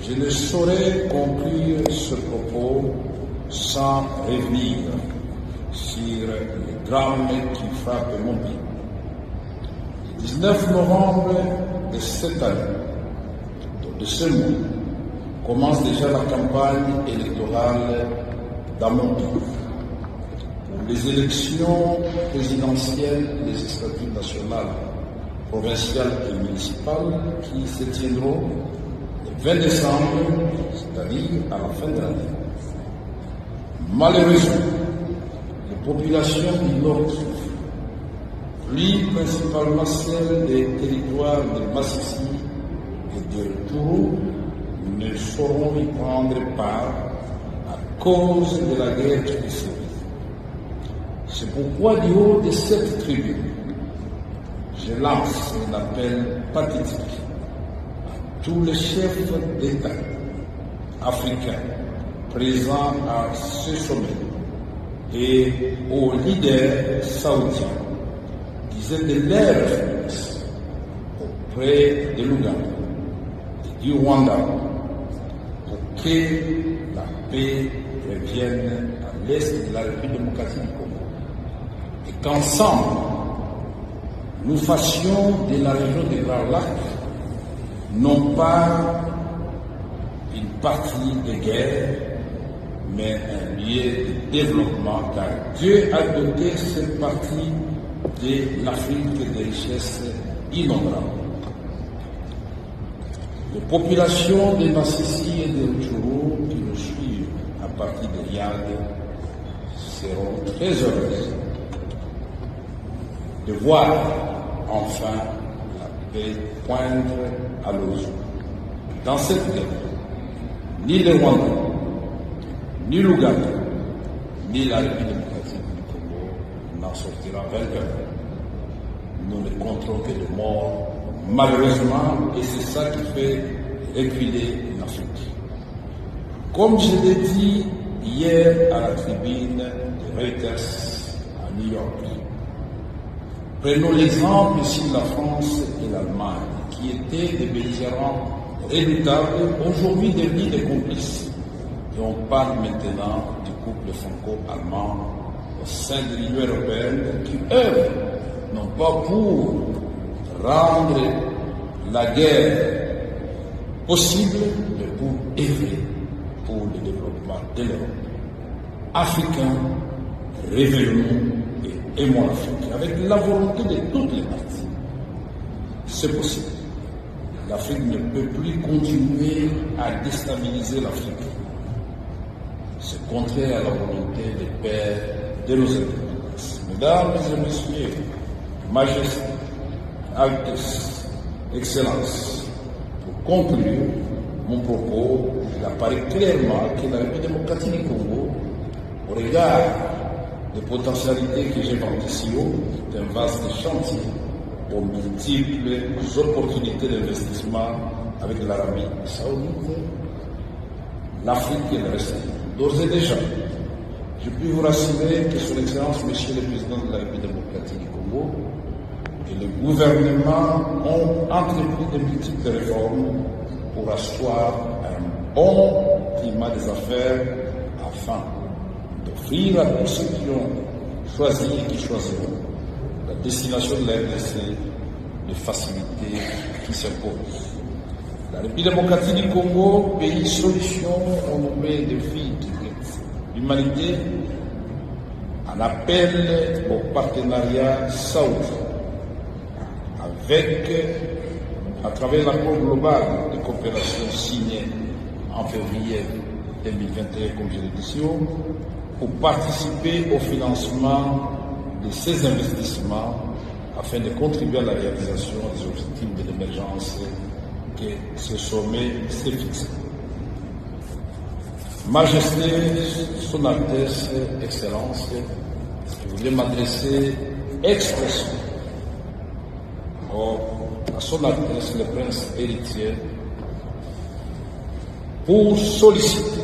Je ne saurais conclure ce propos sans revenir sur le drame qui frappe mon pays. Le 19 novembre de cette année, de ce mois, commence déjà la campagne électorale dans mon pays. Pour les élections présidentielles, législatives nationales, provinciales et municipales qui se tiendront le 20 décembre, c'est-à-dire à la fin de l'année. Malheureusement, les populations du Nord Kivu, plus principalement celles des territoires de Massissi et de Tourou, ne sauront y prendre part à cause de la guerre qui sévit. C'est pourquoi, du haut de cette tribune, je lance un appel pathétique à tous les chefs d'État africains présents à ce sommet et aux leaders saoudiens qui aient de leur influence auprès de l'Ouganda et du Rwanda pour que la paix revienne à l'est de la République démocratique du Congo et qu'ensemble nous fassions de la région des Grands Lacs non pas une partie de guerre, mais un lieu de développement, car Dieu a doté cette partie de l'Afrique de richesses innombrables. Les populations de Massissi et de Rutshuru qui nous suivent à partir de Yad seront très heureuses de voir enfin la paix poindre à l'horizon. Dans cette guerre, ni le Rwanda, ni l'Ouganda, ni la République démocratique du Congo n'en sortira vainqueur. Nous ne compterons que de morts, malheureusement, et c'est ça qui fait reculer l'Afrique. Comme je l'ai dit hier à la tribune de Reuters à New York, prenons l'exemple ici de la France et l'Allemagne, qui étaient des belligérants redoutables, aujourd'hui devenus des complices. Et on parle maintenant du couple franco-allemand au sein de l'Union européenne qui œuvrent non pas pour rendre la guerre possible, mais pour œuvrer pour le développement de l'Europe. Africains, réveillons-nous et aimons l'Afrique avec la volonté de toutes les parties. C'est possible. L'Afrique ne peut plus continuer à déstabiliser l'Afrique. C'est contraire à la volonté des pères de nos indépendances. Mesdames et messieurs, Majesté, Altesse, Excellence, pour conclure mon propos, il apparaît clairement que la République démocratique du Congo, au regard des potentialités que j'évoque ici haut, est un vaste chantier aux multiples opportunités d'investissement avec l'Arabie saoudite, l'Afrique et le reste. D'ores et déjà, je puis vous rassurer que Son Excellence, Monsieur le Président de la République démocratique du Congo et le gouvernement ont entrepris de multiples réformes pour asseoir un bon climat des affaires afin d'offrir à tous ceux qui ont choisi et qui choisiront la destination de la RDC de facilités qui s'imposent. La République démocratique du Congo, pays solution au nommé défi de l'humanité, en appelle au partenariat saoudien avec, à travers l'accord global de coopération signé en février 2021, comme je l'ai dit ici, pour participer au financement de ces investissements afin de contribuer à la réalisation des objectifs de l'émergence que ce sommet s'est fixé. Majesté, Son Altesse, Excellence, je voudrais m'adresser expressément à Son Altesse, le Prince héritier, pour solliciter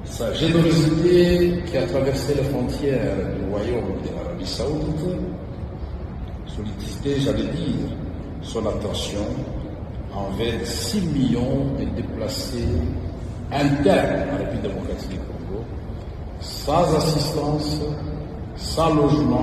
sa générosité qui a traversé les frontières du royaume de l'Arabie saoudite, solliciter, j'allais dire, son attention envers 6 millions de déplacés internes à la République démocratique du Congo, sans assistance, sans logement,